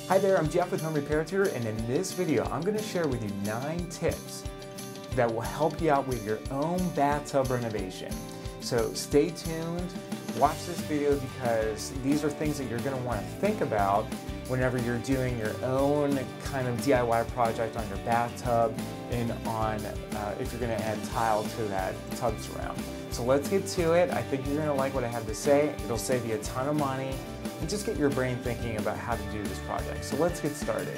Hi there, I'm Jeff with Home Repair Tutor, and in this video I'm going to share with you 9 tips that will help you out with your own bathtub renovation. So stay tuned, watch this video because these are things that you're going to want to think about whenever you're doing your own kind of DIY project on your bathtub and on if you're going to add tile to that tub surround. So let's get to it. I think you're going to like what I have to say. It'll save you a ton of money and just get your brain thinking about how to do this project. So let's get started.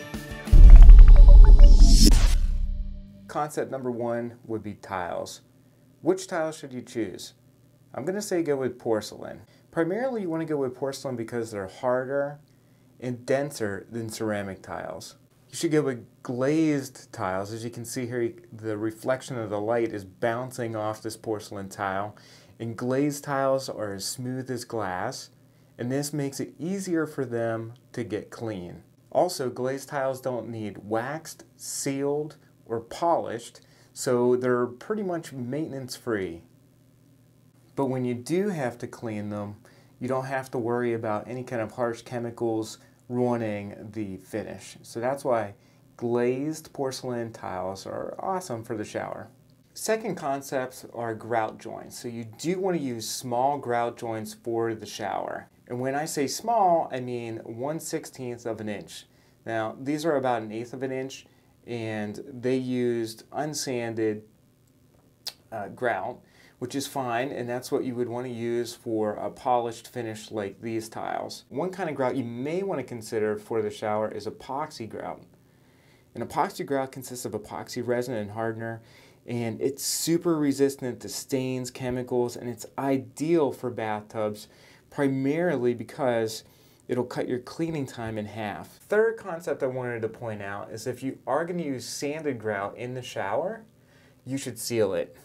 Concept number 1 would be tiles. Which tiles should you choose? I'm going to say go with porcelain. Primarily you want to go with porcelain because they're harder and denser than ceramic tiles. You should go with glazed tiles. As you can see here, the reflection of the light is bouncing off this porcelain tile, and glazed tiles are as smooth as glass, and this makes it easier for them to get clean. Also, glazed tiles don't need waxed, sealed, or polished, so they're pretty much maintenance free. But when you do have to clean them, you don't have to worry about any kind of harsh chemicals ruining the finish. So that's why glazed porcelain tiles are awesome for the shower. Second concepts are grout joints. So you do want to use small grout joints for the shower. And when I say small, I mean 1/16 of an inch. Now these are about 1/8 of an inch, and they used unsanded grout, which is fine, and that's what you would want to use for a polished finish like these tiles. One kind of grout you may want to consider for the shower is epoxy grout. And epoxy grout consists of epoxy resin and hardener, and it's super resistant to stains, chemicals, and it's ideal for bathtubs primarily because it'll cut your cleaning time in half. Third concept I wanted to point out is if you are going to use sanded grout in the shower, you should seal it.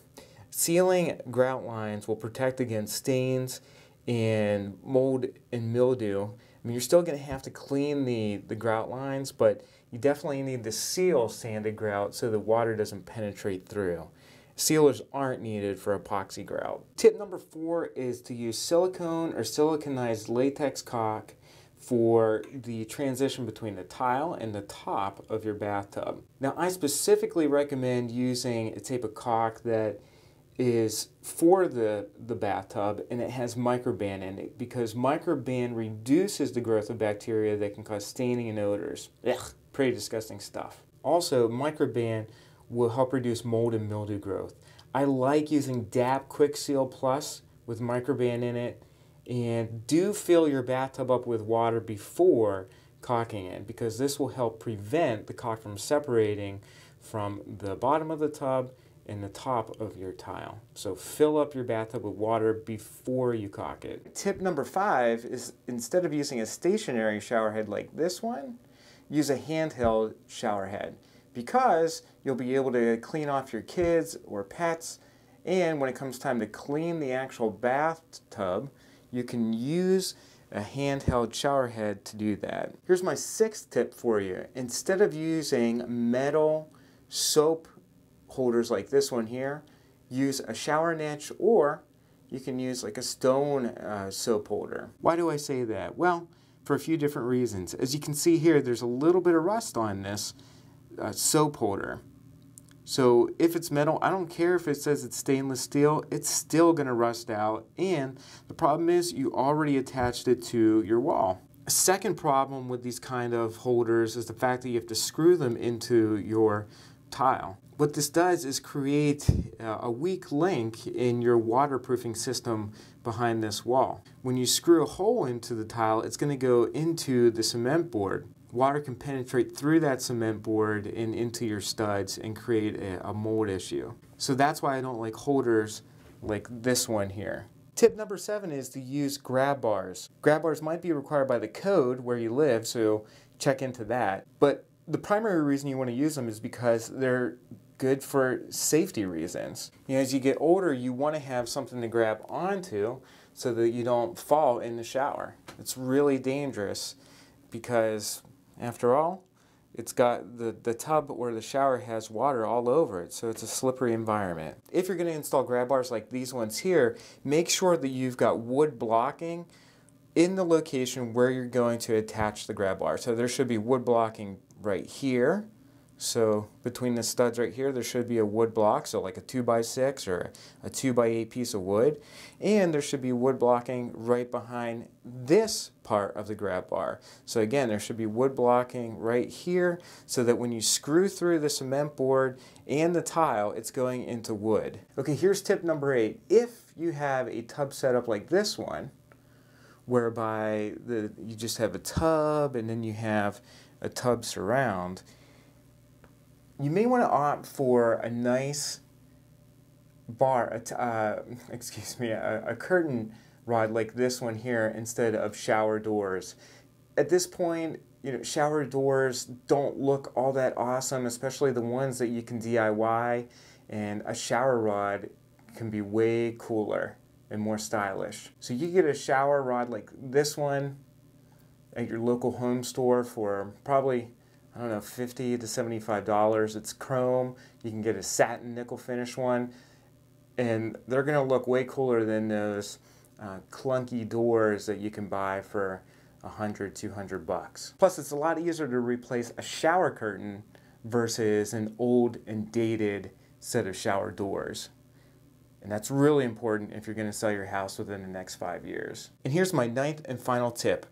Sealing grout lines will protect against stains and mold and mildew. I mean, you're still going to have to clean the grout lines, but you definitely need to seal sanded grout so the water doesn't penetrate through. Sealers aren't needed for epoxy grout. Tip number 4 is to use silicone or siliconized latex caulk for the transition between the tile and the top of your bathtub. Now, I specifically recommend using a type of caulk that is for the bathtub, and it has microban in it because microban reduces the growth of bacteria that can cause staining and odors. Ugh, pretty disgusting stuff. Also, microban will help reduce mold and mildew growth. I like using DAP Quick Seal Plus with microban in it, and do fill your bathtub up with water before caulking it because this will help prevent the caulk from separating from the bottom of the tub and the top of your tile. So fill up your bathtub with water before you caulk it. Tip number 5 is instead of using a stationary shower head like this one, use a handheld shower head because you'll be able to clean off your kids or pets, and when it comes time to clean the actual bathtub, you can use a handheld shower head to do that. Here's my 6th tip for you. Instead of using metal soap holders like this one here, use a shower niche, or you can use like a stone soap holder. Why do I say that? Well, for a few different reasons. As you can see here, there's a little bit of rust on this soap holder. So if it's metal, I don't care if it says it's stainless steel, it's still going to rust out, and the problem is you already attached it to your wall. A second problem with these kind of holders is the fact that you have to screw them into your tile. What this does is create a weak link in your waterproofing system behind this wall. When you screw a hole into the tile, it's going to go into the cement board. Water can penetrate through that cement board and into your studs and create a mold issue. So that's why I don't like holders like this one here. Tip number 7 is to use grab bars. Grab bars might be required by the code where you live, so check into that. But the primary reason you want to use them is because they're good for safety reasons. You know, as you get older, you want to have something to grab onto so that you don't fall in the shower. It's really dangerous because, after all, it's got the tub or the shower has water all over it, so it's a slippery environment. If you're going to install grab bars like these ones here, make sure that you've got wood blocking in the location where you're going to attach the grab bar. So there should be wood blocking right here. So between the studs right here, there should be a wood block, so like a 2x6 or a 2x8 piece of wood. And there should be wood blocking right behind this part of the grab bar. So again, there should be wood blocking right here so that when you screw through the cement board and the tile, it's going into wood. Okay, here's tip number 8. If you have a tub setup like this one, whereby you just have a tub and then you have a tub surround, you may want to opt for a nice bar, a curtain rod like this one here instead of shower doors. At this point, shower doors don't look all that awesome, especially the ones that you can DIY, and a shower rod can be way cooler and more stylish. So you get a shower rod like this one at your local home store for probably, I don't know, $50 to $75. It's chrome. You can get a satin nickel finish one, and they're going to look way cooler than those clunky doors that you can buy for $100, $200. Plus, it's a lot easier to replace a shower curtain versus an old and dated set of shower doors. And that's really important if you're going to sell your house within the next 5 years. And here's my 9th and final tip.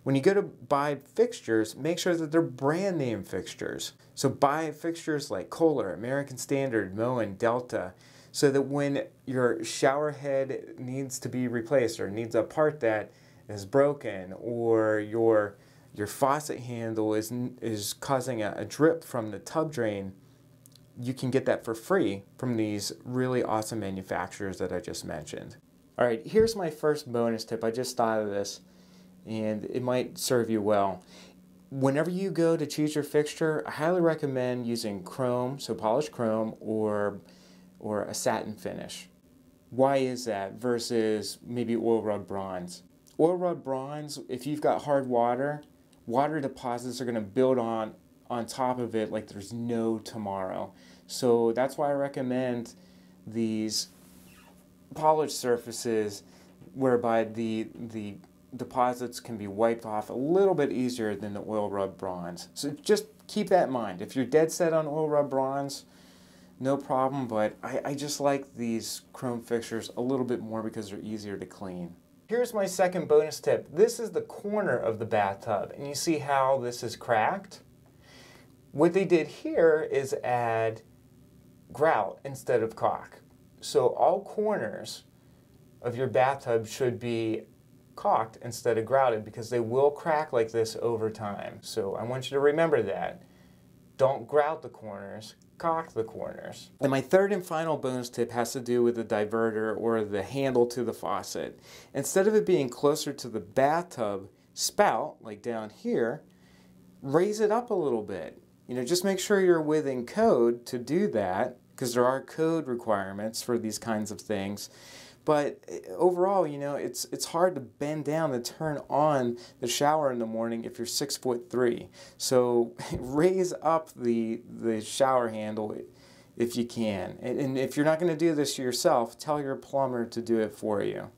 When you go to buy fixtures, make sure that they're brand name fixtures. So buy fixtures like Kohler, American Standard, Moen, Delta, so that when your shower head needs to be replaced or needs a part that is broken, or your faucet handle is causing a drip from the tub drain, you can get that for free from these really awesome manufacturers that I just mentioned. All right, here's my first bonus tip. I just thought of this, and it might serve you well. Whenever you go to choose your fixture, I highly recommend using chrome, so polished chrome, or a satin finish. Why is that versus maybe oil rub bronze? Oil rub bronze, if you've got hard water deposits are going to build on top of it like there's no tomorrow. So that's why I recommend these polished surfaces whereby the deposits can be wiped off a little bit easier than the oil rub bronze. So just keep that in mind. If you're dead set on oil rub bronze, no problem, but I just like these chrome fixtures a little bit more because they're easier to clean. Here's my second bonus tip. This is the corner of the bathtub, and you see how this is cracked? What they did here is add grout instead of caulk. So all corners of your bathtub should be caulked instead of grouted, because they will crack like this over time. So I want you to remember that. Don't grout the corners, caulk the corners. And my third and final bonus tip has to do with the diverter or the handle to the faucet. Instead of it being closer to the bathtub spout, like down here, raise it up a little bit. Just make sure you're within code to do that, because there are code requirements for these kinds of things. But overall, it's hard to bend down to turn on the shower in the morning if you're 6'3". So raise up the shower handle if you can. And if you're not going to do this yourself, tell your plumber to do it for you.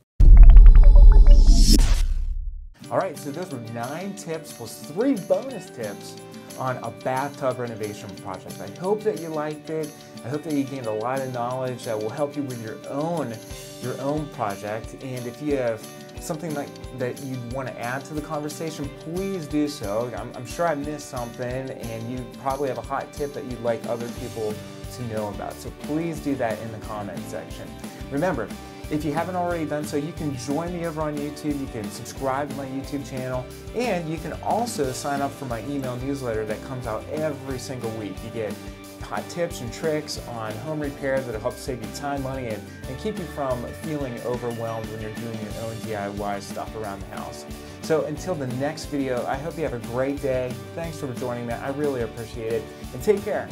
All right, so those were 9 tips plus 3 bonus tips on a bathtub renovation project. I hope that you liked it. I hope that you gained a lot of knowledge that will help you with your own project. And if you have something that you want to add to the conversation, please do so. I'm sure I missed something, and you probably have a hot tip that you'd like other people to know about. So please do that in the comment section. Remember, if you haven't already done so, you can join me over on YouTube. You can subscribe to my YouTube channel, and you can also sign up for my email newsletter that comes out every single week. You get hot tips and tricks on home repair that'll help save you time, money, and keep you from feeling overwhelmed when you're doing your own DIY stuff around the house. So until the next video, I hope you have a great day. Thanks for joining me. I really appreciate it, and take care.